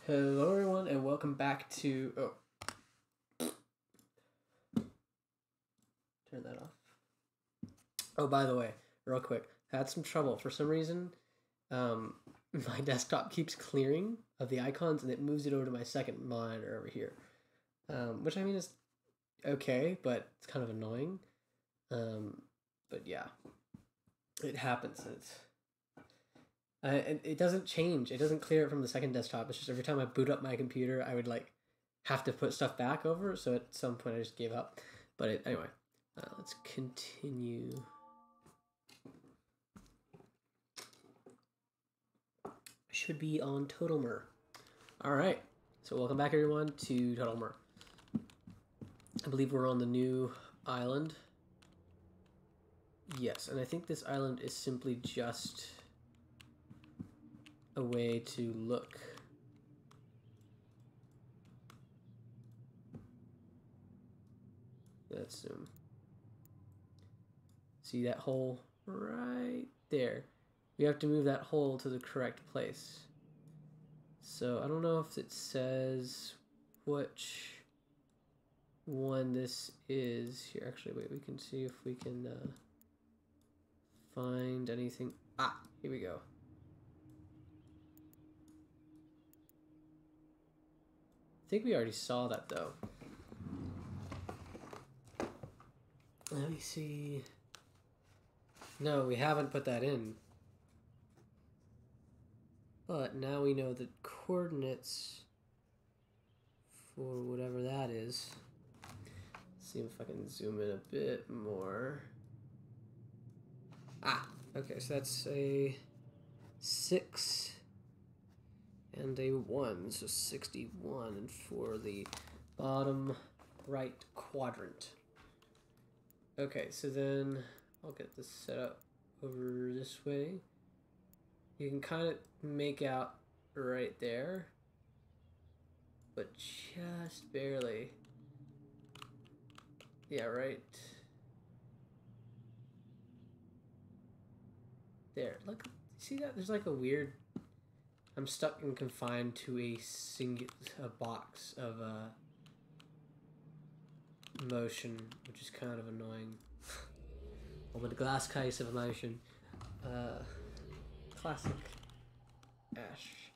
Hello everyone and welcome back to turn that off. Oh, by the way, real quick, I had some trouble. For some reason, my desktop keeps clearing of the icons and it moves it over to my second monitor over here. Which I mean is okay, but it's kind of annoying. But yeah. It happens. It doesn't change. It doesn't clear it from the second desktop. It's just every time I boot up my computer, I would like have to put stuff back over. So at some point, I just gave up. But anyway, let's continue. Should be on Totalmer. All right. So welcome back, everyone, to Totalmer. I believe we're on the new island. Yes, and I think this island is simply just a way to look. Let's zoom. See that hole right there? We have to move that hole to the correct place. So I don't know if it says which one this is here. Actually, wait, we can see if we can find anything. Ah, here we go. I think we already saw that though. Let me see. No, we haven't put that in. But now we know the coordinates for whatever that is. Let's see if I can zoom in a bit more. Ah, okay, so that's a 6 and a 1, so 61, and for the bottom right quadrant. Okay, so then I'll get this set up over this way. You can kind of make out right there, but just barely. Yeah, right there. Look, see that? There's like a weird. I'm stuck and confined to a box of motion, which is kind of annoying. Or with a glass case of emotion. Classic Ash.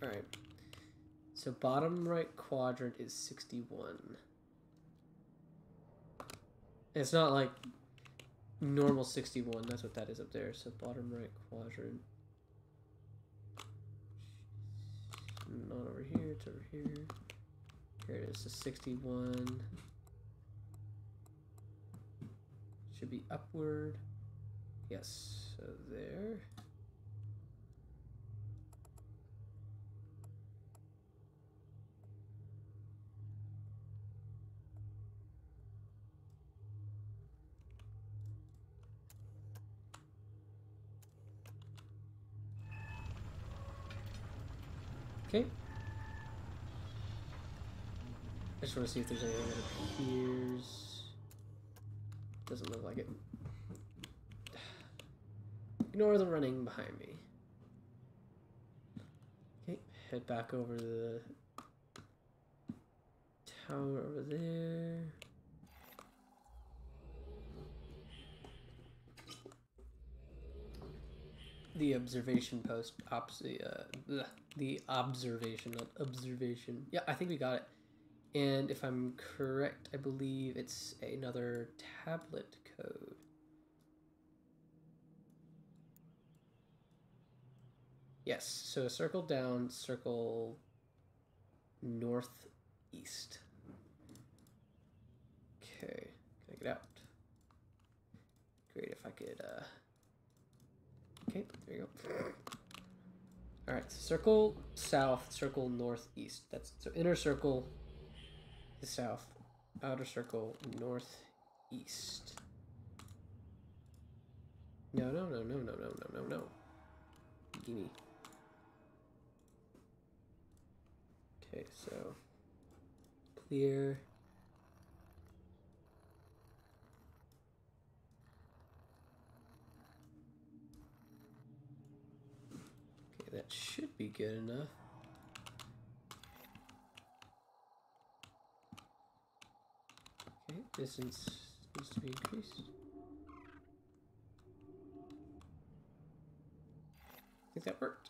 Alright. So bottom right quadrant is 61. It's not like normal 61. That's what that is up there. So bottom right quadrant. Not over here. It's over here. Here it is. So 61. Should be upward. Yes. So there. Okay. I just want to see if there's anything that appears. Doesn't look like it. Ignore the running behind me. Okay, head back over to the tower over there. The observation post, the observation, not observation. Yeah, I think we got it. And if I'm correct, I believe it's another tablet code. Yes, so circle down, circle northeast. Okay, can I get out? Great, if I could, okay, there you go. Alright, so circle south, circle northeast. That's, so inner circle is south, outer circle northeast. No. Gimme. Okay, so clear. be good enough. Okay, distance needs to be increased. I think that worked.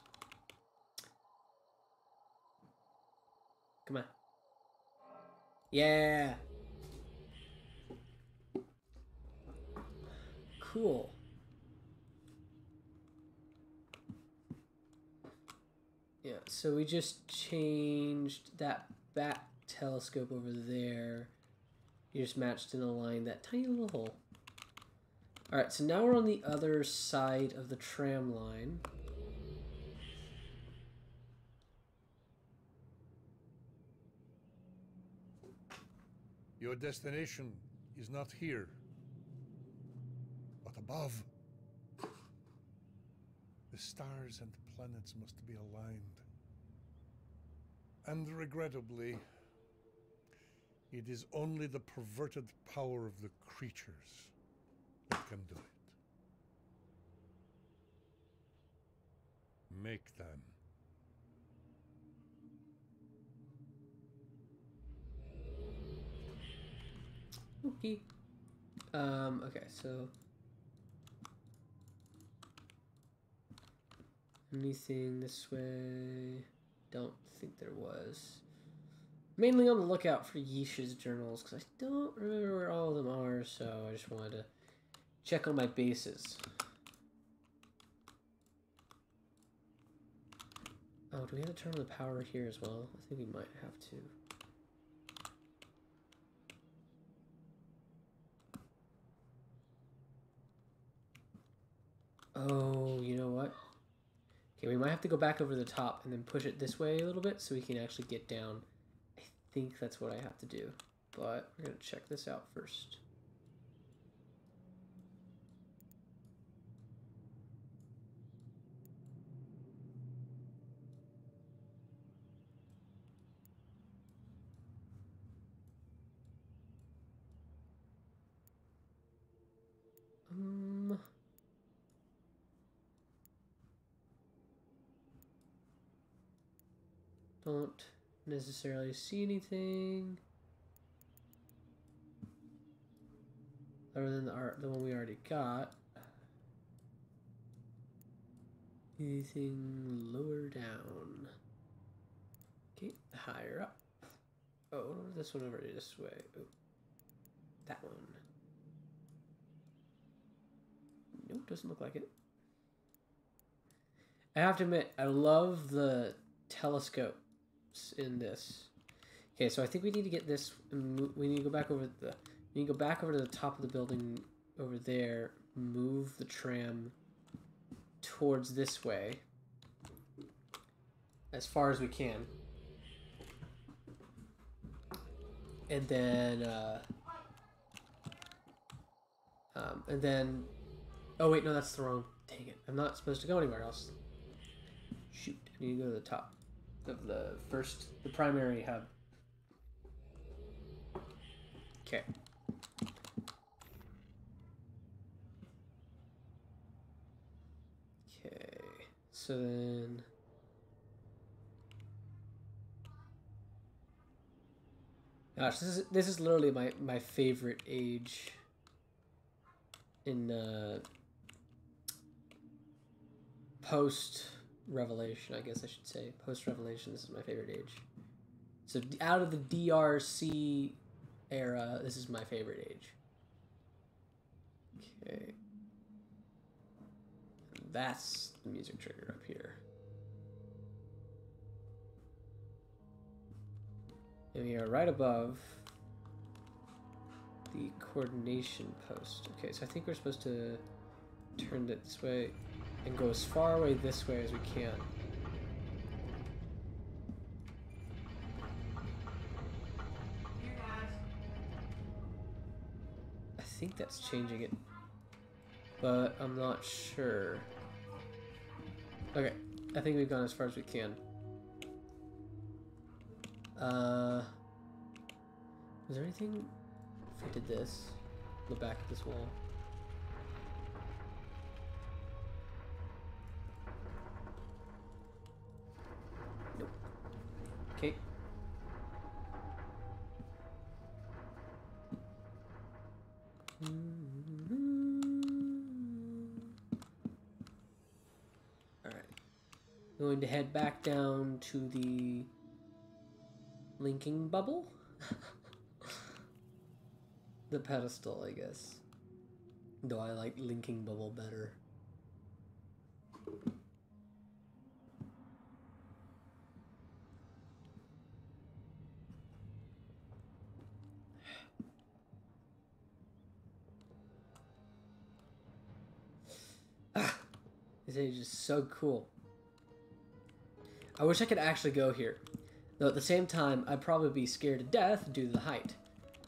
Come on. Yeah! Cool. Yeah, so we just changed that back telescope over there. You just matched and aligned that tiny little hole. Alright, so now we're on the other side of the tram line. Your destination is not here, but above. The stars and planets must be aligned. And regrettably, it is only the perverted power of the creatures that can do it. Make them. Okay. Okay, so anything this way? Don't think there was. Mainly on the lookout for Yeesha's journals, because I don't remember where all of them are, so I just wanted to check on my bases. Oh, do we have to turn on the power here as well? I think we might have to. Oh, you know what? Okay, we might have to go back over the top and then push it this way a little bit so we can actually get down. I think that's what I have to do, but we're going to check this out first. Don't necessarily see anything other than the one we already got. Anything lower down? Okay, higher up. Oh, this one over this way. Oh, that one. Nope, doesn't look like it. I have to admit, I love the telescopes in this. Okay, so I think we need to get this. We need to go back over the. We need to go back over to the top of the building over there. Move the tram towards this way as far as we can, and then oh wait, no, that's the wrong. Dang it! I'm not supposed to go anywhere else. Shoot! I need to go to the top of the primary hub. Okay. Okay. So then. Gosh, this is literally my favorite age in post-Revelation, I guess I should say. Post-Revelation, this is my favorite age. So out of the DRC era, this is my favorite age. Okay. That's the music trigger up here. And we are right above the coordination post. Okay, so I think we're supposed to turn it this way and go as far away this way as we can. I think that's changing it, but I'm not sure. Okay, I think we've gone as far as we can. Is there anything if I did this? The back of this wall. going to head back down to the linking bubble. The pedestal, I guess. Though I like linking bubble better. This age is so cool. I wish I could actually go here. Though at the same time, I'd probably be scared to death due to the height.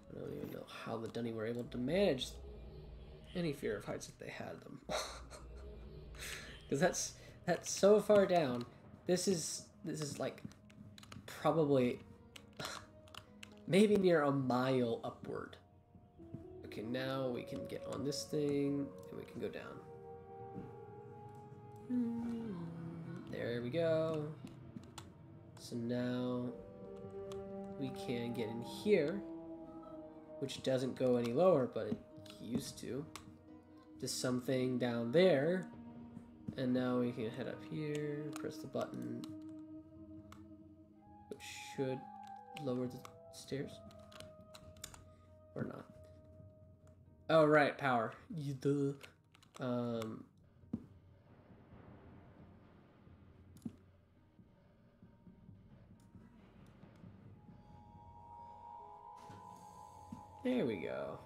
I don't even know how the Dunny were able to manage any fear of heights if they had them. Because that's so far down. This is like probably maybe near a mile upward. Okay, now we can get on this thing and we can go down. There we go. So now we can get in here, which doesn't go any lower, but it used to. Just something down there. And now we can head up here, press the button, which should lower the stairs. Or not. Oh, right, power. There we go.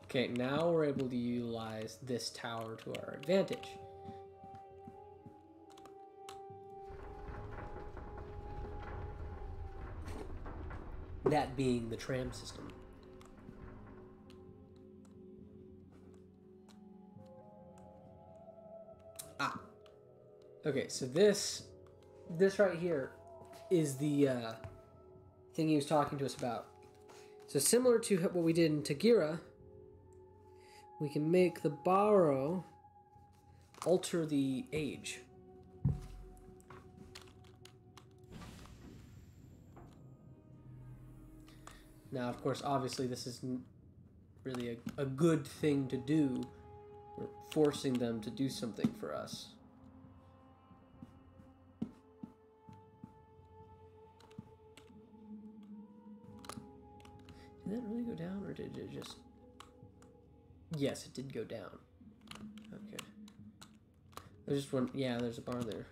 Okay, now we're able to utilize this tower to our advantage. That being the tram system. Ah. Okay, so this right here is the thing he was talking to us about. So similar to what we did in Tagira, we can make the borrow alter the age. Now, of course, obviously this isn't really a good thing to do. We're forcing them to do something for us. Did that really go down, or did it just... Yes, it did go down. Okay. There's just one... Yeah, there's a bar there.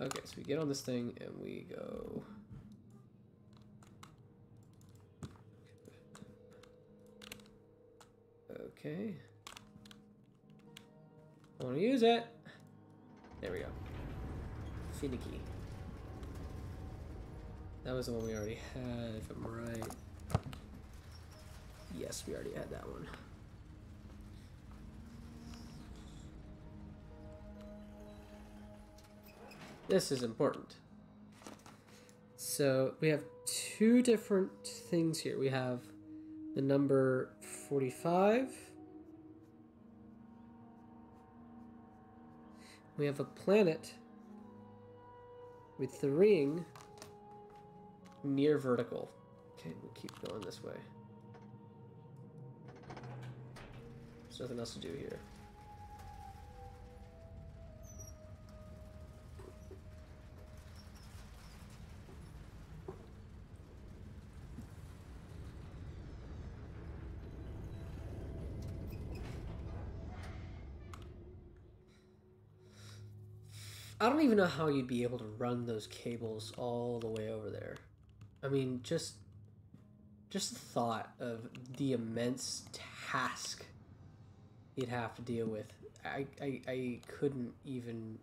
Okay, so we get on this thing, and we go... Okay. I want to use it. There we go. Finicky. That was the one we already had, if I'm right. Yes, we already had that one. This is important. So we have two different things here. We have the number 45. We have a planet with the ring near vertical. Okay, we'll keep going this way. There's nothing else to do here. I don't even know how you'd be able to run those cables all the way over there. I mean, just the thought of the immense task you'd have to deal with. I couldn't even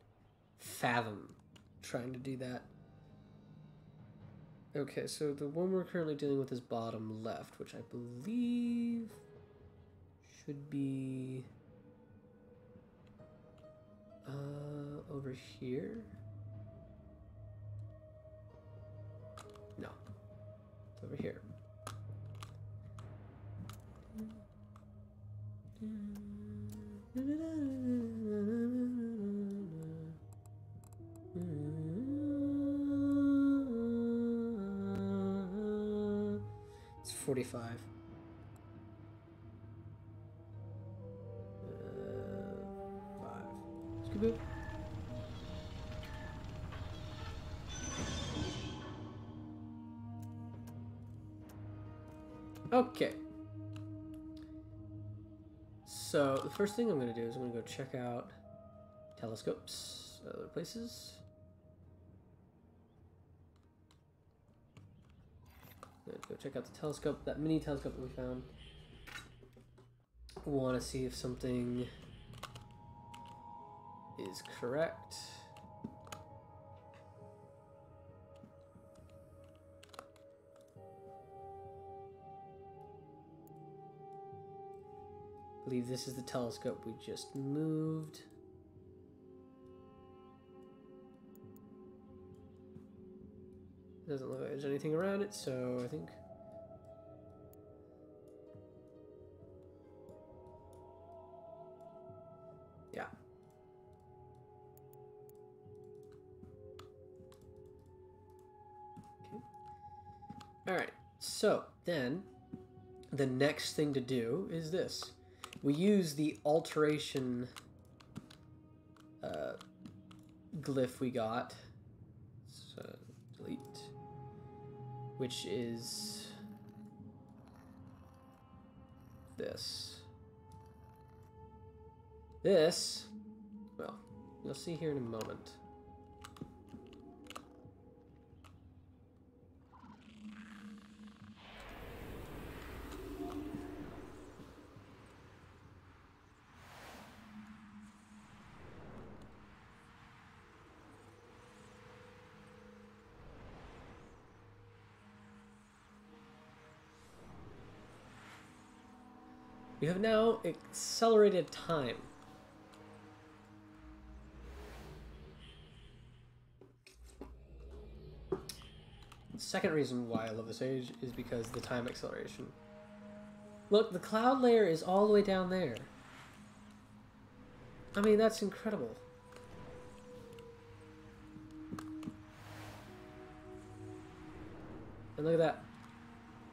fathom trying to do that. Okay, so the one we're currently dealing with is bottom left, which I believe should be over here. No, it's over here. It's 45. 5. Scoop. Okay. So the first thing I'm going to do is I'm going to go check out telescopes, other places. Let's go check out the telescope, that mini telescope that we found. Want to see if something is correct. I believe this is the telescope we just moved. Doesn't look like there's anything around it, so I think... yeah. Okay. Alright, so then the next thing to do is this. We use the alteration glyph we got. So delete. Which is this. This, well, you'll see here in a moment. We have now accelerated time. The second reason why I love this age is because of the time acceleration. Look, the cloud layer is all the way down there. I mean, that's incredible. And look at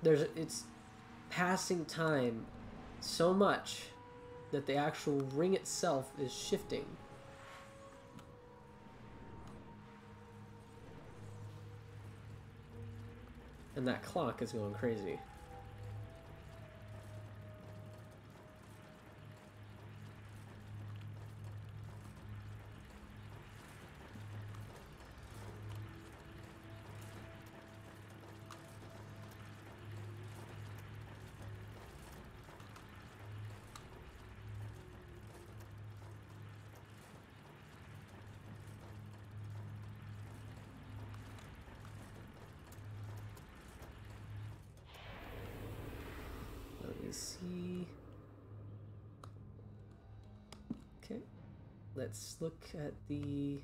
that. It's passing time so much that the actual ring itself is shifting. And that clock is going crazy. See. Okay, let's look at the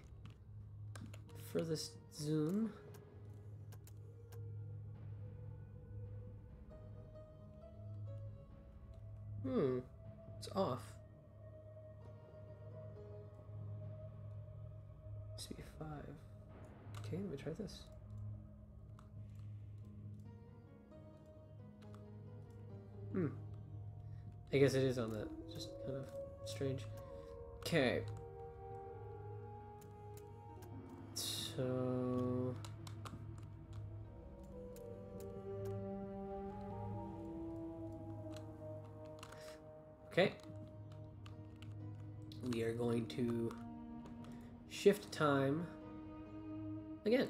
furthest zoom. It's off. Speed 5. Okay, let me try this. I guess it is on that. Just kind of strange. Okay. So... okay. We are going to shift time again.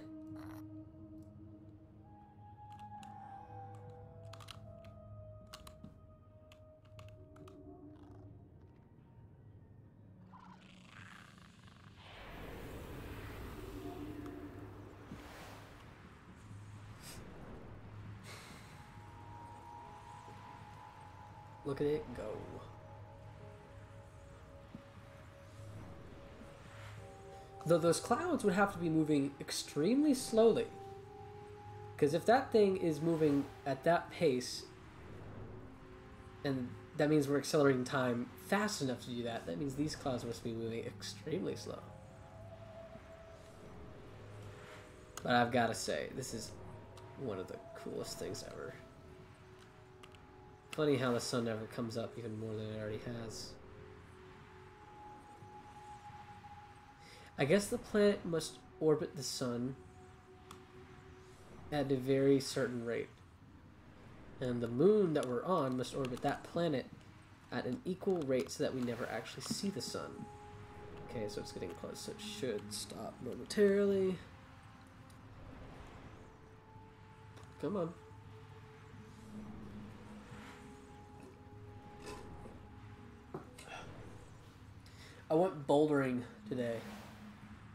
Look at it go. Though those clouds would have to be moving extremely slowly. Because if that thing is moving at that pace, and that means we're accelerating time fast enough to do that, that means these clouds must be moving extremely slow. But I've got to say, this is one of the coolest things ever. Funny how the sun never comes up even more than it already has. I guess the planet must orbit the sun at a very certain rate. And the moon that we're on must orbit that planet at an equal rate so that we never actually see the sun. Okay, so it's getting close, so it should stop momentarily. Come on. I went bouldering today.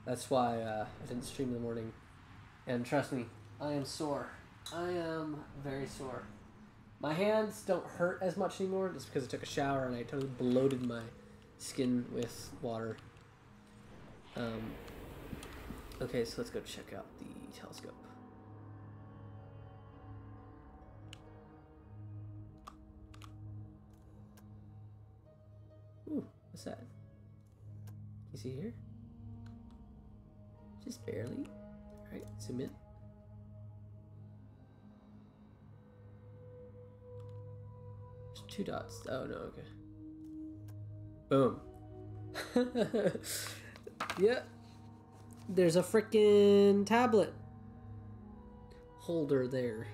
That's why I didn't stream in the morning. And trust me, I am sore. I am very sore. My hands don't hurt as much anymore just because I took a shower and I totally bloated my skin with water. Okay, so let's go check out the telescope. Ooh, what's that? You see here? Just barely. Alright, zoom in. There's 2 dots. Oh no, okay. Boom. Yeah. There's a frickin' tablet holder there.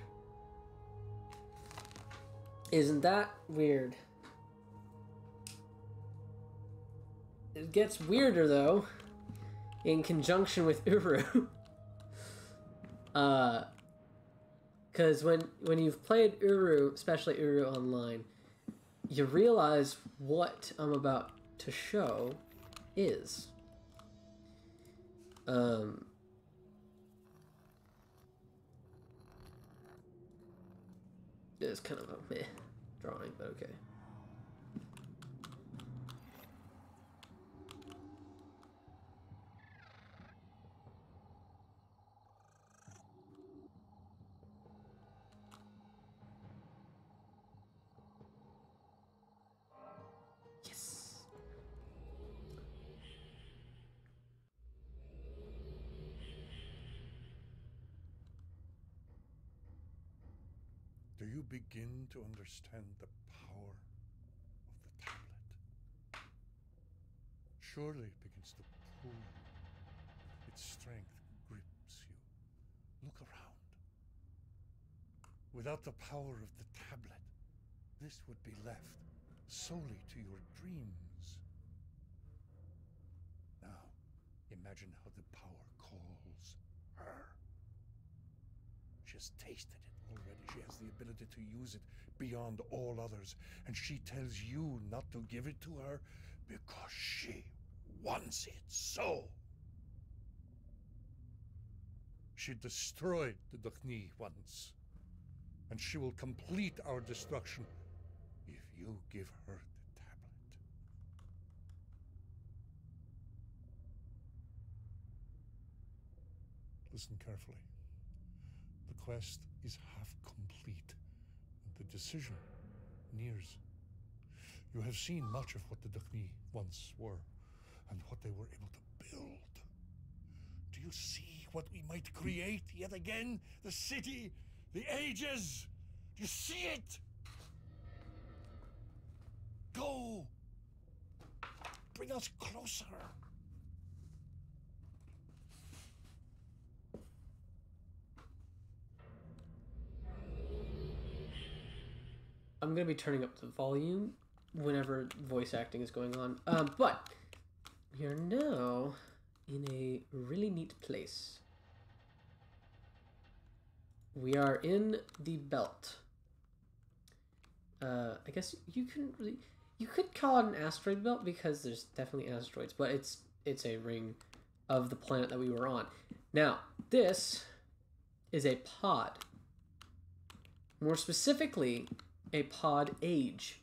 Isn't that weird? It gets weirder though in conjunction with Uru. Because when you've played Uru, especially Uru Online, you realize what I'm about to show is. It's kind of a meh drawing, but okay. Yes. Do you begin to understand the power of the tablet? Surely it begins to pull. Its strength grips you. Look around. Without the power of the tablet, this would be left solely to your dreams. Now, imagine how the power calls her. She has tasted it already. She has the ability to use it beyond all others. And she tells you not to give it to her because she wants it so. She destroyed the Dukhni once. And she will complete our destruction if you give her the tablet. Listen carefully. The quest is half complete, and the decision nears. You have seen much of what the Dukhni once were, and what they were able to build. Do you see what we might create yet again? The city, the ages. Do you see it? Go. Bring us closer. I'm going to be turning up the volume whenever voice acting is going on. But we are now in a really neat place. We are in the belt. I guess you could call it an asteroid belt because there's definitely asteroids, but it's a ring of the planet that we were on. Now, this is a pod. More specifically, a pod age.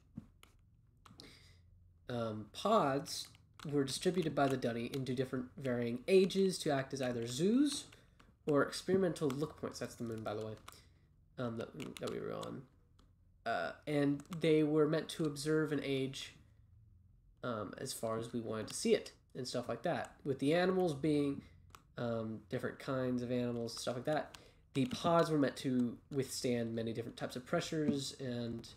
Pods were distributed by the Dunny into different varying ages to act as either zoos or experimental look points. That's the moon, by the way, that we were on. And they were meant to observe an age as far as we wanted to see it and stuff like that. With the animals being different kinds of animals, stuff like that, the pods were meant to withstand many different types of pressures and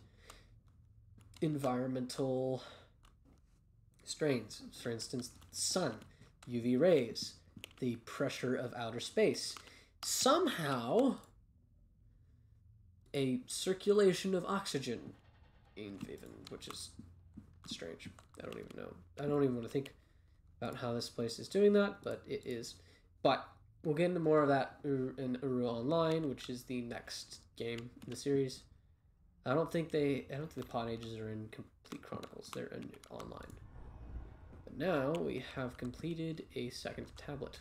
environmental strains. For instance, sun, UV rays, the pressure of outer space. Somehow, a circulation of oxygen in Viven, which is strange. I don't even know. I don't even want to think about how this place is doing that, but it is. But we'll get into more of that in Uru Online, which is the next game in the series. I don't think the Pod Ages are in Complete Chronicles. They're in online. But now we have completed a second tablet.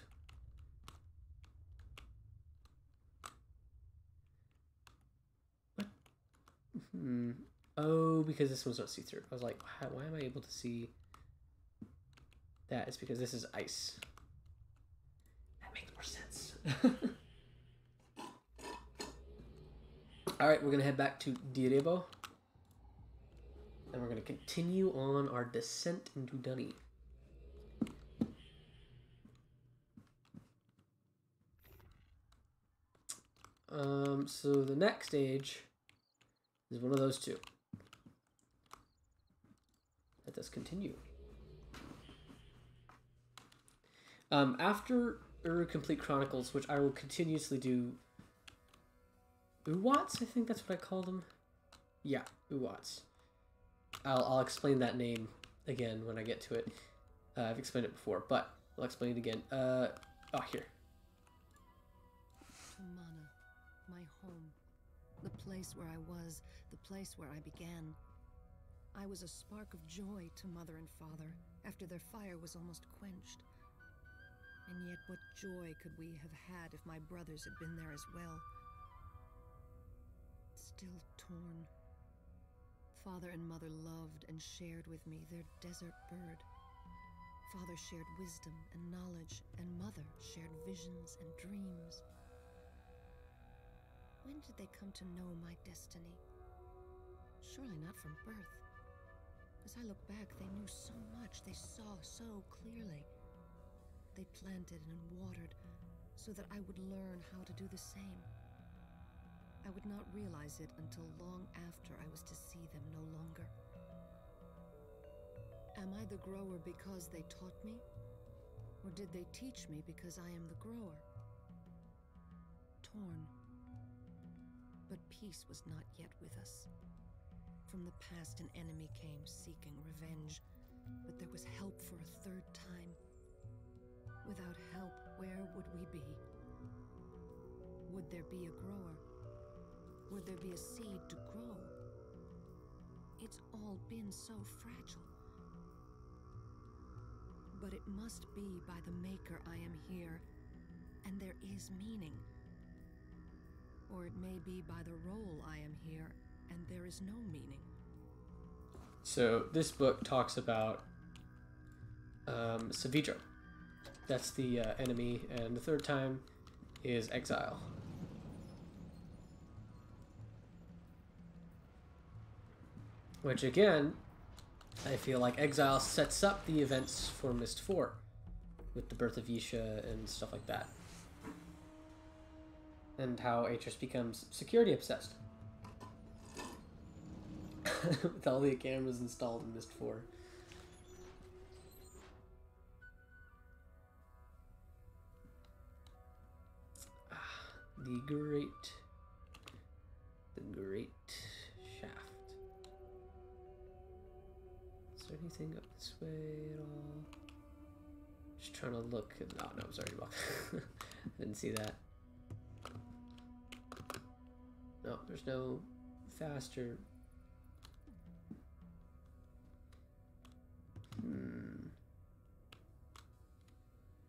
What? Oh, because this one's not see-through. I was like, why am I able to see that? It's because this is ice. That makes more sense. Alright, we're going to head back to Direbo. And we're going to continue on our descent into Dunny. So the next stage is one of those two. Let us continue. After Uru Complete Chronicles, which I will continuously do. Uwats, I think that's what I call them. Yeah, Uwats. I'll explain that name again when I get to it. I've explained it before, but I'll explain it again. Here. Mana, my home. The place where I was, the place where I began. I was a spark of joy to Mother and Father after their fire was almost quenched. And yet what joy could we have had if my brothers had been there as well? Still torn. Father and Mother loved and shared with me their desert bird. Father shared wisdom and knowledge, and Mother shared visions and dreams. When did they come to know my destiny? Surely not from birth. As I look back, they knew so much, they saw so clearly. They planted and watered so that I would learn how to do the same. I would not realize it until long after I was to see them no longer. Am I the grower because they taught me? Or did they teach me because I am the grower? Torn. But peace was not yet with us. From the past an enemy came seeking revenge, but there was help for a third time. Without help, where would we be? Would there be a grower? Would there be a seed to grow? It's all been so fragile. But it must be by the Maker I am here, and there is meaning. Or it may be by the role I am here, and there is no meaning. So this book talks about Savidro. That's the enemy, and the third time is exile. Which again, I feel like exile sets up the events for Myst 4 with the birth of Yeesha and stuff like that. And how Atris becomes security obsessed. With all the cameras installed in Myst 4. The great shaft. Is there anything up this way at all? Just trying to look. Oh no, it was already locked. I didn't see that. No, there's no faster.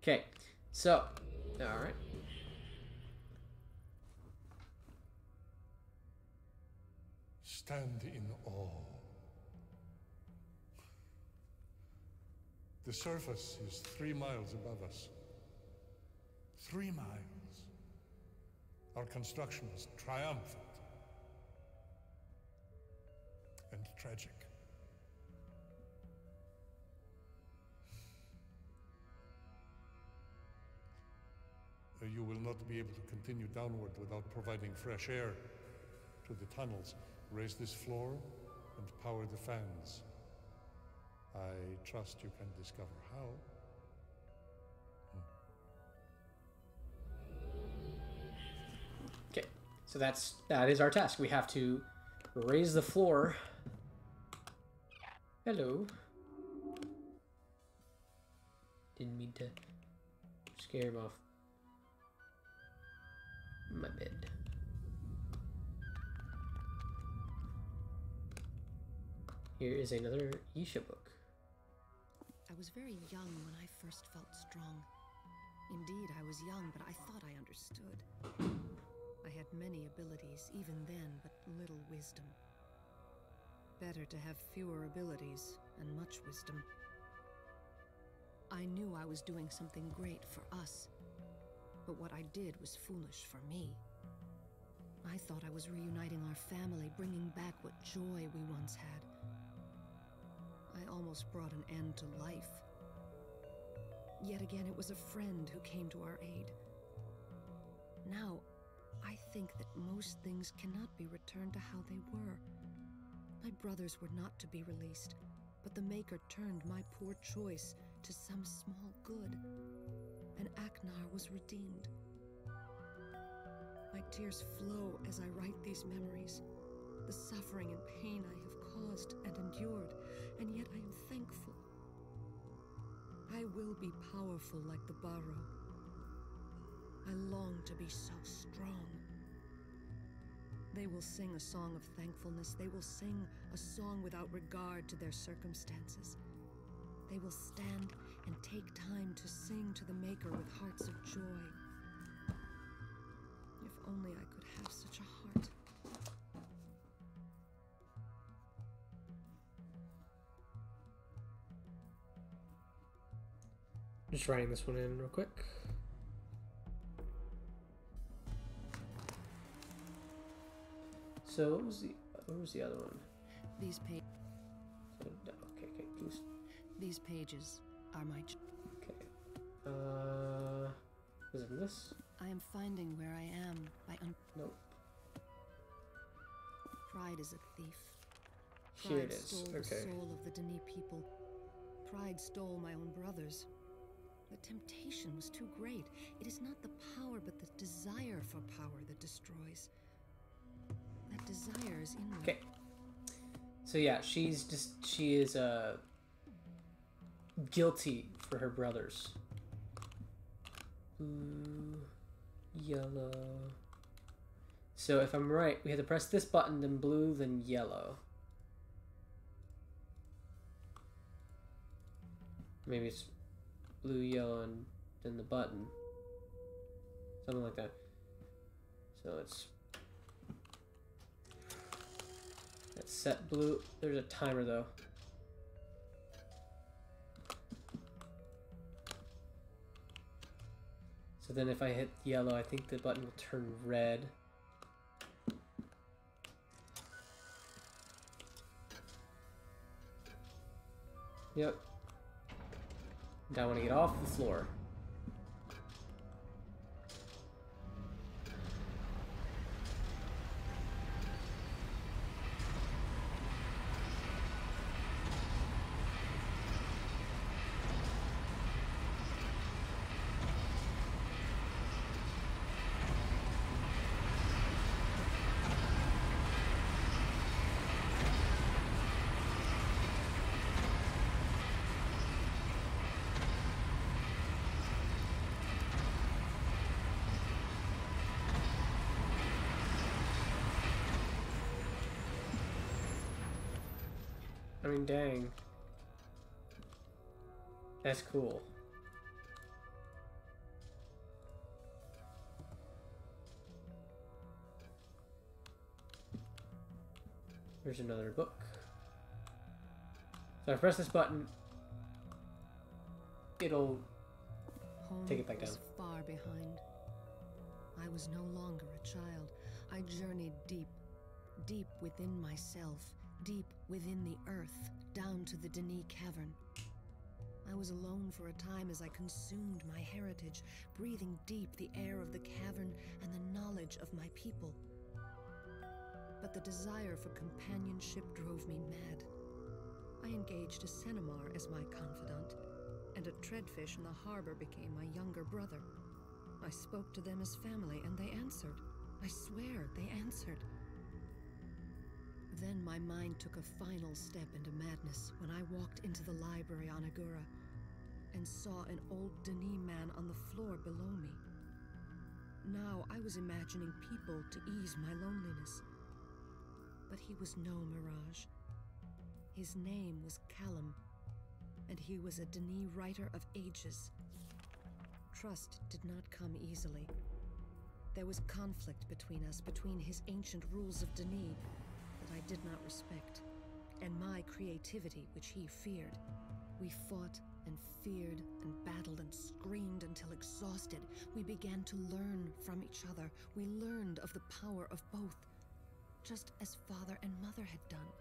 Okay, so, alright. Stand in awe. The surface is 3 miles above us. 3 miles. Our construction was triumphant and tragic. You will not be able to continue downward without providing fresh air to the tunnels. Raise this floor and power the fans. I trust you can discover how. Okay, So that is our task. We have to raise the floor. Hello. Didn't mean to scare him off. My bed. Here is another Yeesha book. I was very young when I first felt strong. Indeed, I was young, but I thought I understood. I had many abilities even then, but little wisdom. Better to have fewer abilities and much wisdom. I knew I was doing something great for us, but what I did was foolish for me. I thought I was reuniting our family, bringing back what joy we once had. I almost brought an end to life. Yet again, it was a friend who came to our aid. Now, I think that most things cannot be returned to how they were. My brothers were not to be released, but the Maker turned my poor choice to some small good, and Aknar was redeemed. My tears flow as I write these memories, the suffering and pain I have caused and endured, and yet I am thankful. I will be powerful like the Barrow. I long to be so strong. They will sing a song of thankfulness. They will sing a song without regard to their circumstances. They will stand and take time to sing to the Maker with hearts of joy. If only I could have such a heart. Just writing this one in real quick. So what was the other one? These pages. Okay. These pages are my. Okay. Is it this? I am finding where I am by Nope. Pride is a thief. Here it Pride is. stole the Okay. soul of the Denis people. Pride stole my own brothers. The temptation was too great. It is not the power, but the desire for power that destroys. That desire is in me. Okay. So yeah, she is guilty for her brothers. Blue, yellow. So if I'm right, we have to press this button, then blue, then yellow. Maybe it's blue, yellow, and then the button. Something like that. So let's set blue. There's a timer though. So then if I hit yellow, I think the button will turn red. Yep. Now I want to get off the floor. I mean, dang. That's cool. Here's another book. So if I press this button, it'll take it back down. Home was far behind. I was no longer a child. I journeyed deep, deep within myself, deep within the earth, down to the Denis cavern. I was alone for a time as I consumed my heritage, breathing deep the air of the cavern and the knowledge of my people. But the desire for companionship drove me mad. I engaged a Cenomar as my confidant, and a treadfish in the harbor became my younger brother. I spoke to them as family, and they answered. I swear, they answered. Then my mind took a final step into madness when I walked into the library on Agura and saw an old Denis man on the floor below me. Now I was imagining people to ease my loneliness. But he was no mirage. His name was Callum, and he was a Denis writer of ages. Trust did not come easily. There was conflict between us, between his ancient rules of Denis that I did not respect, and my creativity, which he feared. We fought and feared and battled and screamed until exhausted. We began to learn from each other. We learned of the power of both, just as father and mother had done.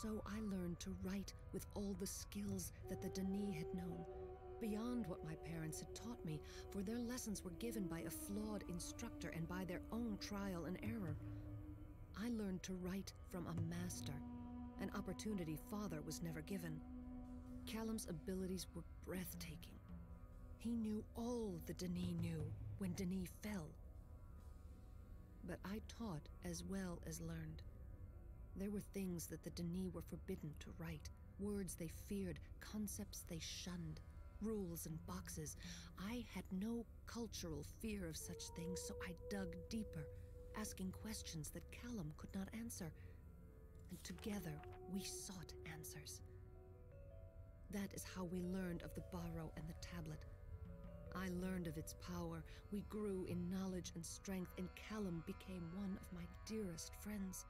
So I learned to write with all the skills that the Denis had known, beyond what my parents had taught me, for their lessons were given by a flawed instructor and by their own trial and error. I learned to write from a master, an opportunity father was never given. Callum's abilities were breathtaking. He knew all the Denis knew when Denis fell. But I taught as well as learned. There were things that the Denis were forbidden to write, words they feared, concepts they shunned, rules and boxes. I had no cultural fear of such things, so I dug deeper, asking questions that Callum could not answer. And together, we sought answers. That is how we learned of the Barrow and the tablet. I learned of its power. We grew in knowledge and strength, and Callum became one of my dearest friends.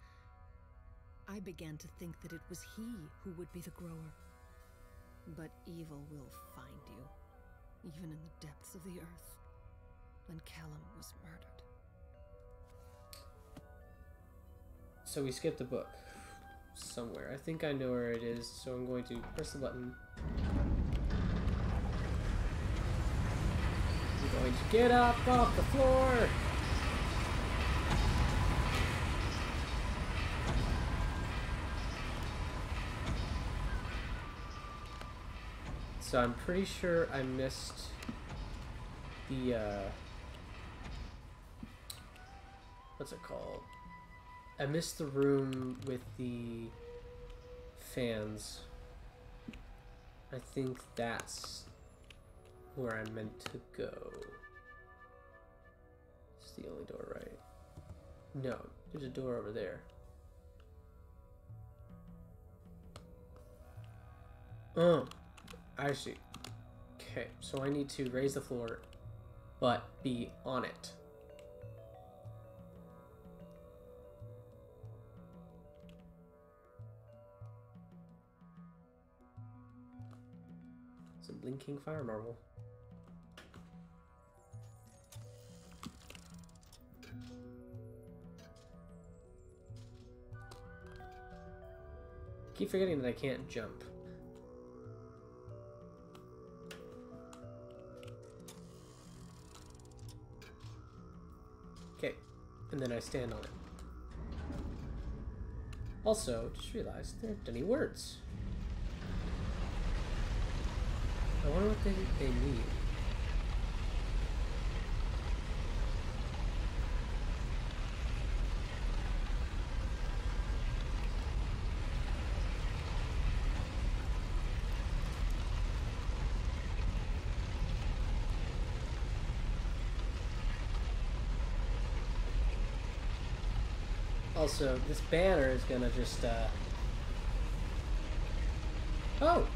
I began to think that it was he who would be the grower. But evil will find you, even in the depths of the earth. And Callum was murdered. So we skipped a book somewhere. I think I know where it is, so I'm going to press the button. I'm going to get up off the floor. So I'm pretty sure I missed the, what's it called? I missed the room with the fans. I think that's where I'm meant to go. It's the only door, right? No, there's a door over there. Oh, I see. Okay, so I need to raise the floor, but be on it. It's a blinking fire marble. Keep forgetting that I can't jump. Okay, and then I stand on it. Also, just realized there aren't any words. I wonder what they mean. Also, this banner is gonna just, Oh!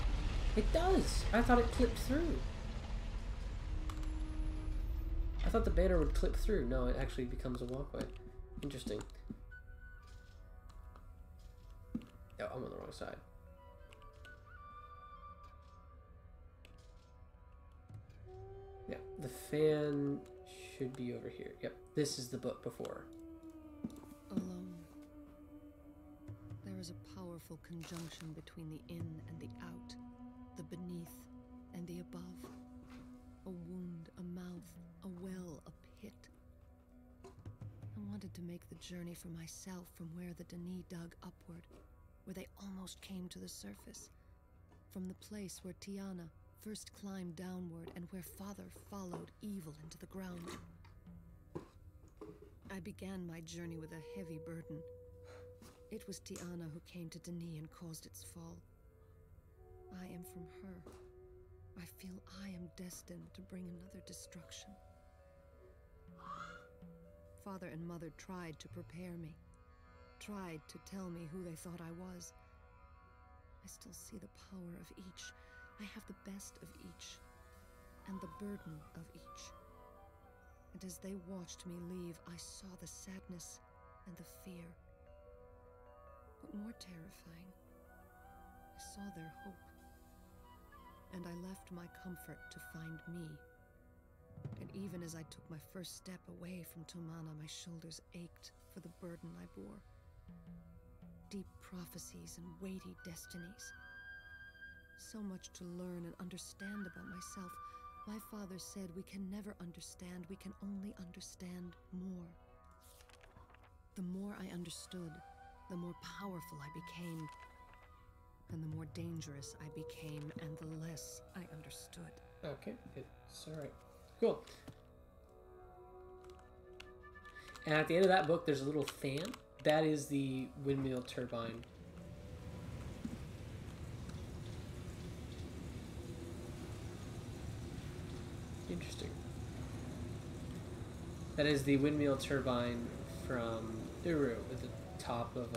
It does! I thought it clipped through. I thought the banner would clip through. No, it actually becomes a walkway. Interesting. Oh, I'm on the wrong side. Yeah, the fan should be over here. Yep, this is the book before. Alone. There is a powerful conjunction between the in and the out, the beneath and the above. A wound, a mouth, a well, a pit. I wanted to make the journey for myself from where the Denis dug upward, where they almost came to the surface, from the place where Tiana first climbed downward and where Father followed evil into the ground. I began my journey with a heavy burden. It was Tiana who came to Denis and caused its fall. I am from her. I feel I am destined to bring another destruction. Father and Mother tried to prepare me, tried to tell me who they thought I was. I still see the power of each. I have the best of each, and the burden of each. And as they watched me leave, I saw the sadness and the fear. But more terrifying, I saw their hope. And I left my comfort to find me. And even as I took my first step away from Tomana, my shoulders ached for the burden I bore. Deep prophecies and weighty destinies. So much to learn and understand about myself. My father said we can never understand, we can only understand more. The more I understood, the more powerful I became. And the more dangerous I became, and the less I understood. Okay, it's alright. Cool. And at the end of that book, there's a little fan. That is the windmill turbine. Interesting. That is the windmill turbine from Uru at the top of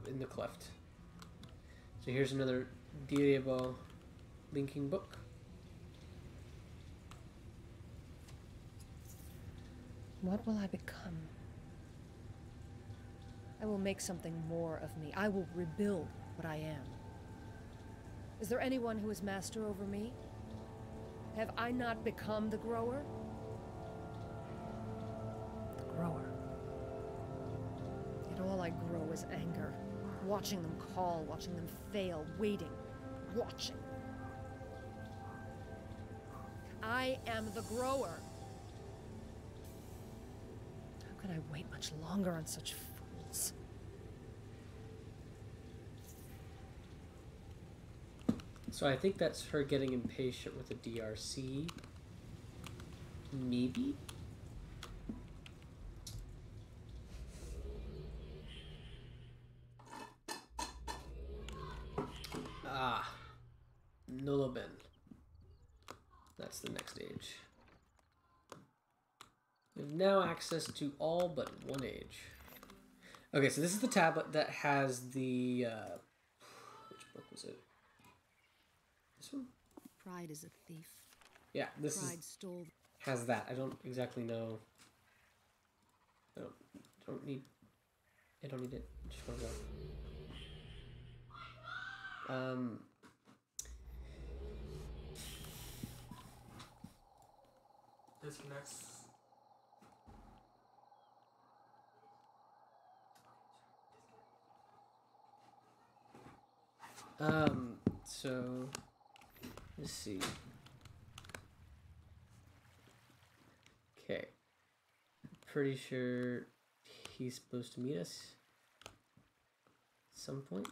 in the cleft. So here's another Diebo linking book. What will I become? I will make something more of me. I will rebuild what I am. Is there anyone who is master over me? Have I not become the grower? The grower. Yet all I grow is anger. Watching them call, watching them fail, waiting, watching. I am the grower. How could I wait much longer on such fools? So I think that's her getting impatient with the DRC. Maybe? Ah. Nullabin. That's the next age. We have now access to all but one age. Okay, so this is the tablet that has the... which book was it? This one? Pride is a thief. Yeah, this Pride stole. Has that. I don't exactly know. I don't need it. Just want to go. Disconnects. So let's see. Okay. Pretty sure he's supposed to meet us at some point.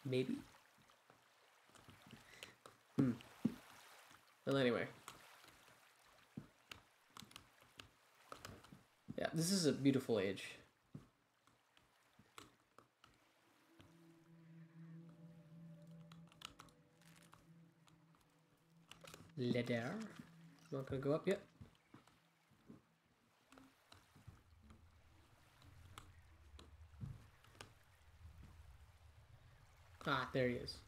Maybe. Well, anyway. Yeah, this is a beautiful age. Ladder. Not gonna go up yet. Ah, there he is.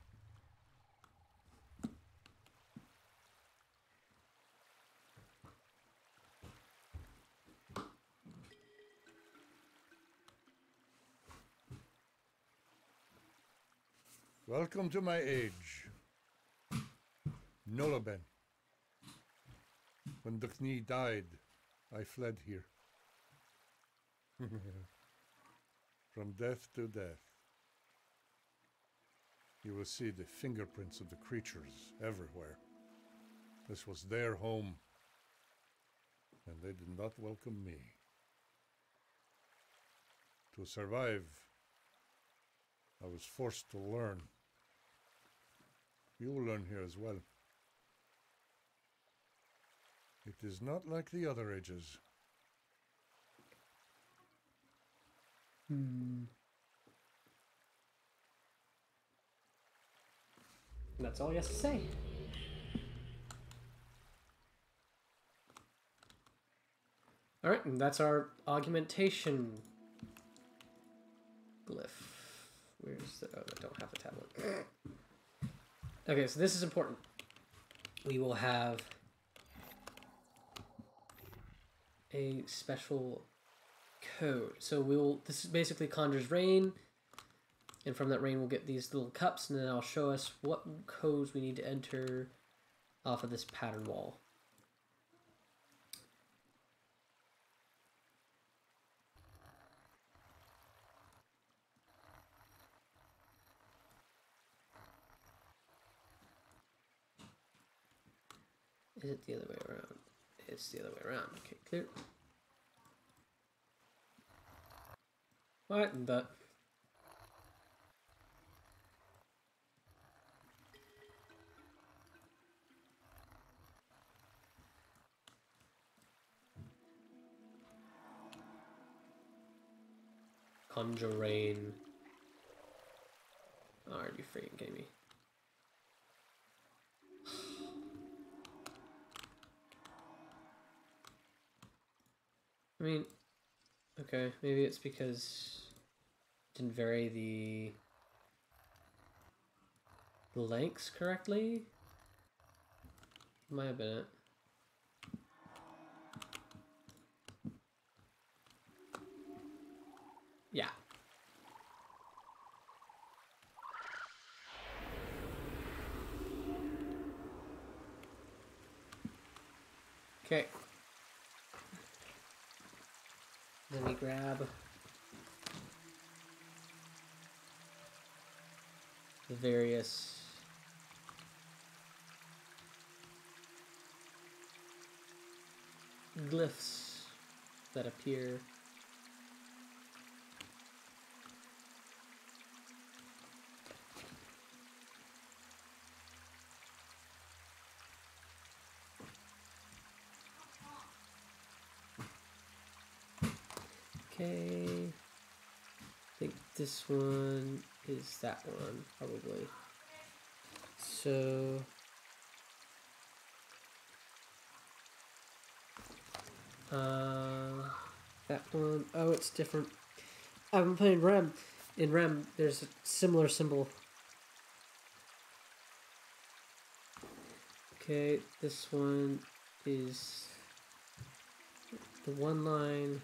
Welcome to my age. Nullabin. When Dukhni died, I fled here. From death to death. You will see the fingerprints of the creatures everywhere. This was their home, and they did not welcome me. To survive, I was forced to learn. You will learn here as well. It is not like the other ages. That's all he has to say. Alright, and that's our augmentation glyph. Where's the... Oh, I don't have the tablet. Okay, so this is important. We will have a special code. So we'll... This basically conjures rain. And from that rain, we'll get these little cups. And then I'll show us what codes we need to enter off of this pattern wall. Is it the other way around? It's the other way around. Okay, clear. What the... Conjure rain. Oh, are you freaking kidding me? I mean, okay, maybe it's because it didn't vary the lengths correctly. Might have been it. Yeah. Okay. Then we grab the various glyphs that appear. Okay, I think this one is that one, probably. So, that one, oh, it's different. I've been playing Rem. In Rem, there's a similar symbol. Okay, this one is the one line.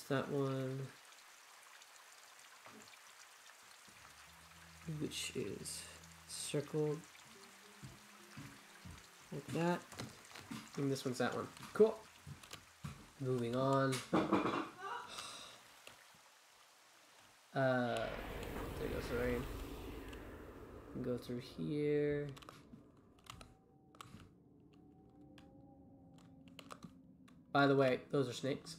That one, which is circled like that, and this one's that one. Cool. Moving on. There goes the rain. Go through here. By the way, those are snakes.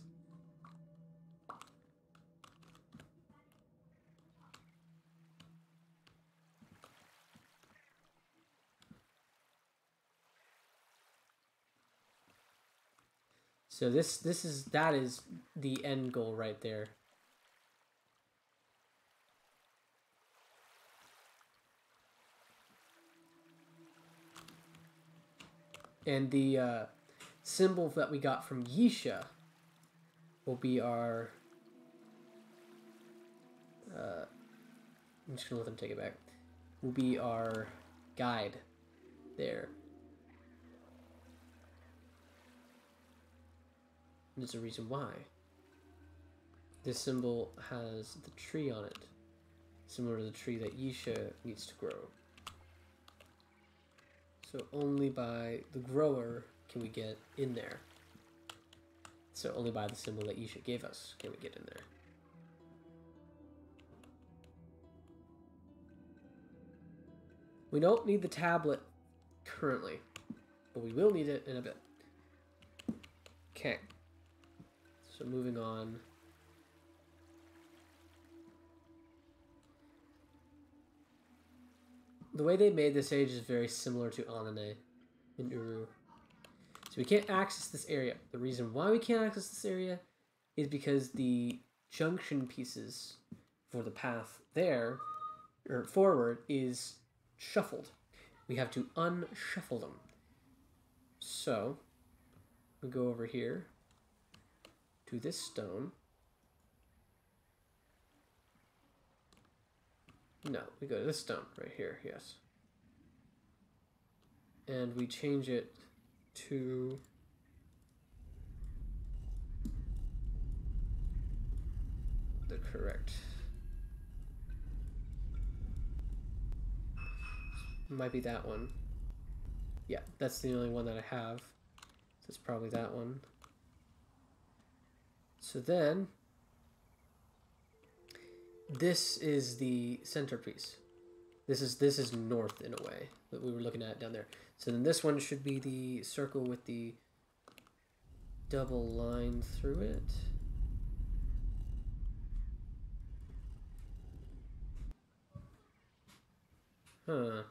So that is the end goal right there. And the symbol that we got from Yeesha will be our... I'm just gonna let them take it back. Will be our guide there. There's a reason why. This symbol has the tree on it, similar to the tree that Yeesha needs to grow. So only by the grower can we get in there. So only by the symbol that Yeesha gave us can we get in there. We don't need the tablet currently, but we will need it in a bit. Okay. So moving on. the way they made this age is very similar to Anane in Uru. So we can't access this area. The reason why we can't access this area is because the junction pieces for the path there, or forward, is shuffled. We have to unshuffle them. So, we go over here to this stone. No, we go to this stone right here, yes. And we change it to the correct. Might be that one. Yeah, that's the only one that I have. So it's probably that one. So then, this is the centerpiece. This is north in a way that we were looking at down there. So then this one should be the circle with the double line through it. Huh.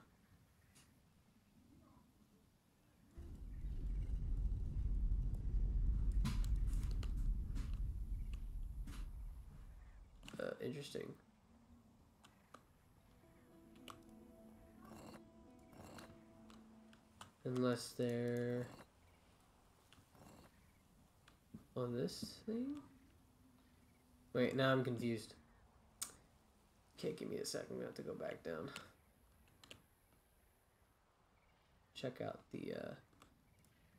Interesting. Unless they're on this thing? Wait, now I'm confused. Okay, give me a second. We have to go back down. Check out the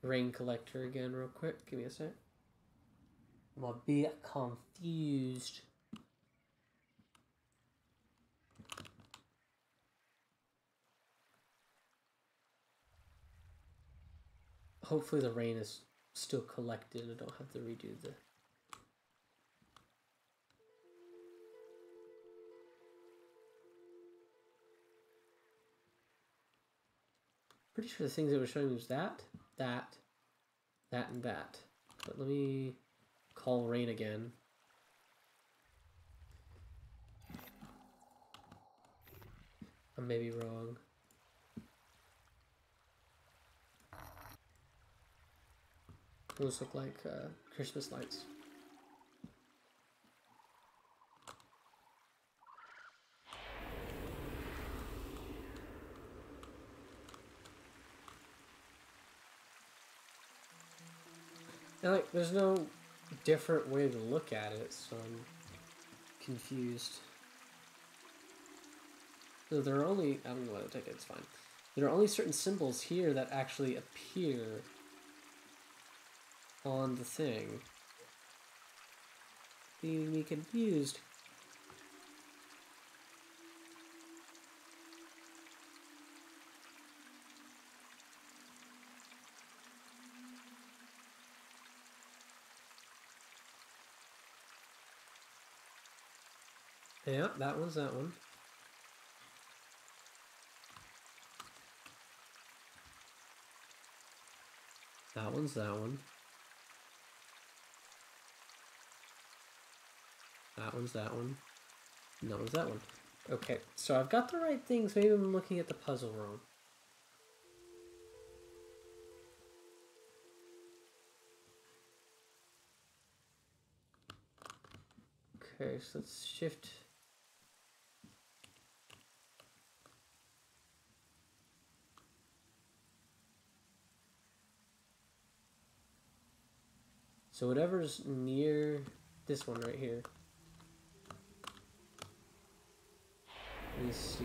rain collector again real quick. Give me a sec. I'm a bit confused. Hopefully the rain is still collected. I don't have to redo the... Pretty sure the things it was showing was that, and that. But let me call rain again. I may be wrong. Those look like Christmas lights. And like, there's no different way to look at it, so I'm confused. So there are only, I don't know what to take it, it's fine. There are only certain symbols here that actually appear on the thing. Leaving me confused. Yeah, that one's that one. That one's that one. That one's that one. And that one's that one. Okay, so I've got the right things. Maybe I'm looking at the puzzle wrong. Okay, so let's shift. So whatever's near this one right here. Let me see.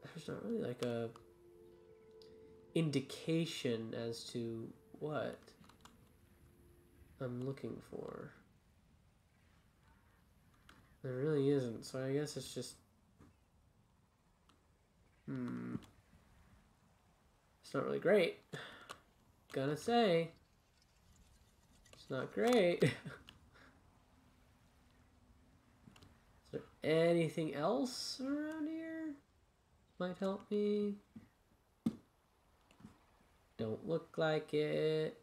There's not really like a indication as to what I'm looking for. There really isn't, so I guess it's just... It's not really great. Gonna say. It's not great. Is there anything else around here? Might help me. Don't look like it.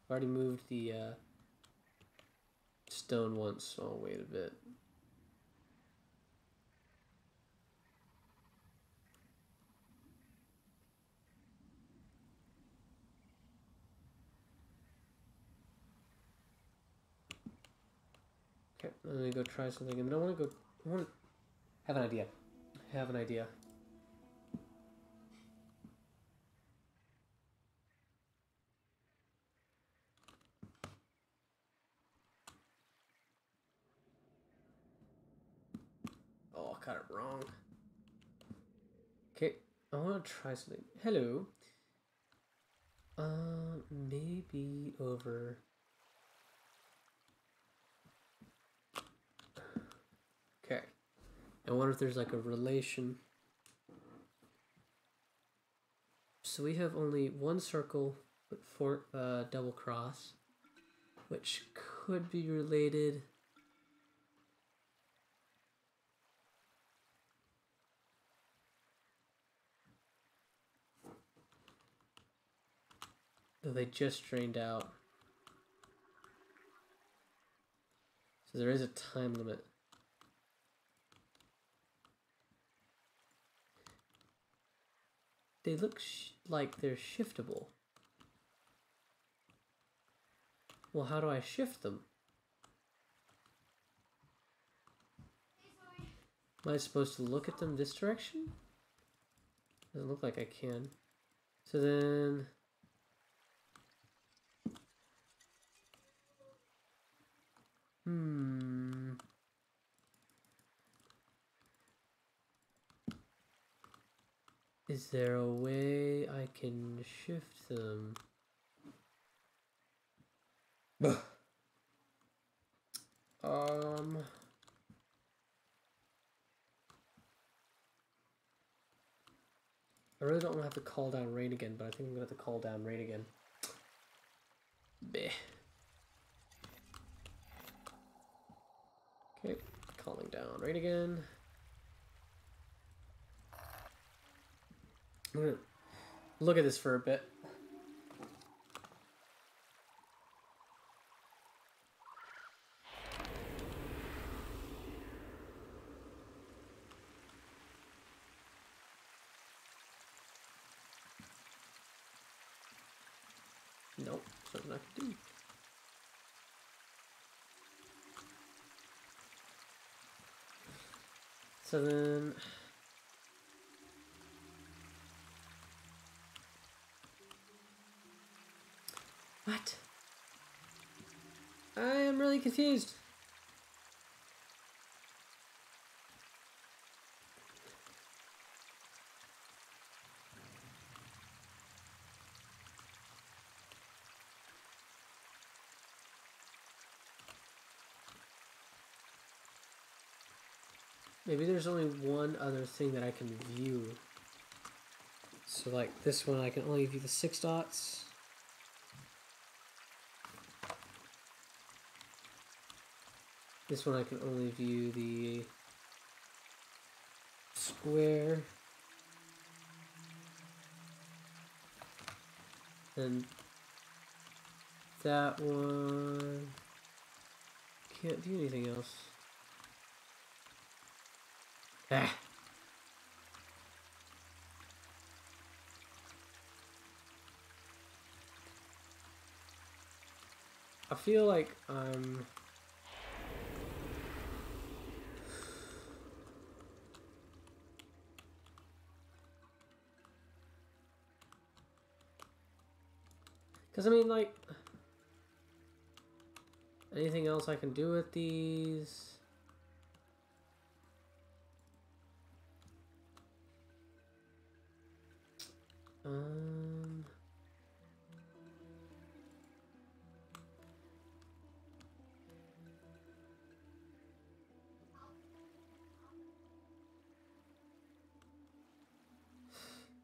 I've already moved the stone once, so I'll wait a bit. Okay, let me go try something. And I want to go. I want to have an idea. I have an idea. Oh, I got it wrong. Okay, I want to try something. Hello. Maybe over. Okay. I wonder if there's like a relation. So we have only one circle, but four double cross, which could be related. Though they just drained out. So there is a time limit. They look like they're shiftable. Well, how do I shift them? Am I supposed to look at them this direction? Doesn't look like I can. So then... Is there a way I can shift them? I really don't want to have to call down rain again, but I think I'm going to have to call down rain again. Bleh. Okay, calling down rain again. I'm going to look at this for a bit. Nope, something I can do. So then... What? I am really confused. Maybe there's only one other thing that I can view. So like this one I can only view the 6 dots. This one I can only view the square. And that one can't view anything else. Ah. I feel like I'm... Because, I mean, like... Anything else I can do with these?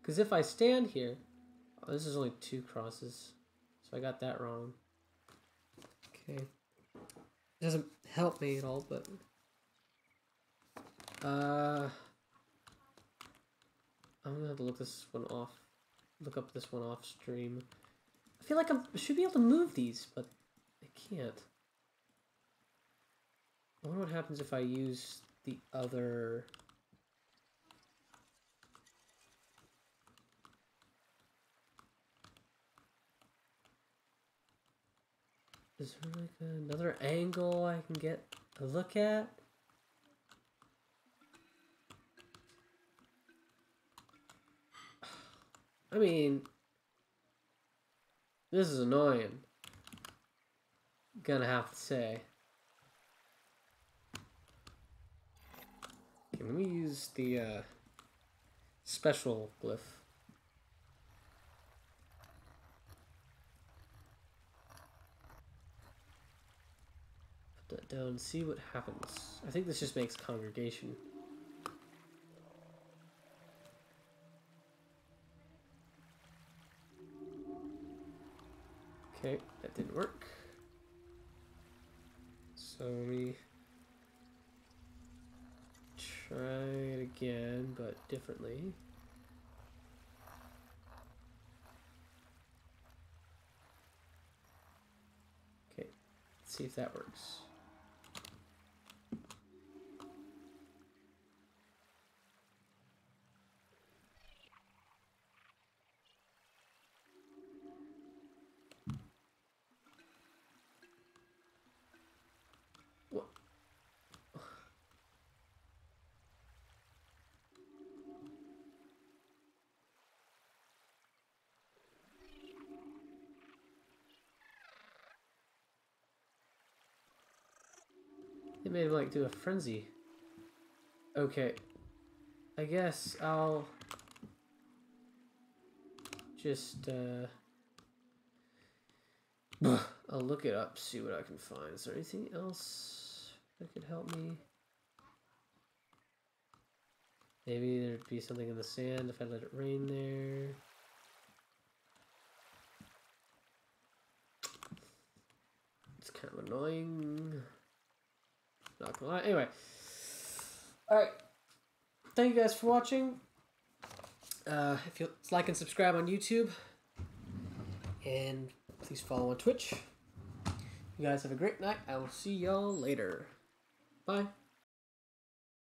Because if I stand here... Oh, this is only 2 crosses. So I got that wrong. Okay. It doesn't help me at all, but... I'm gonna have to look this one off. Look up this one off stream. I feel like I should be able to move these, but I can't. I wonder what happens if I use the other... Is there like another angle I can get a look at? I mean, this is annoying. Gonna have to say. Okay, let me use the special glyph. Put that down and see what happens. I think this just makes congregation. Okay, that didn't work. So let me try it again, but differently. Okay, let's see if that works. It made him like do a frenzy. Okay. I guess I'll just I'll look it up, see what I can find. Is there anything else that could help me? Maybe there'd be something in the sand if I let it rain there. It's kind of annoying. Not gonna lie. Anyway. Alright. Thank you guys for watching. If you like and subscribe on YouTube. And please follow on Twitch. You guys have a great night. I will see y'all later. Bye.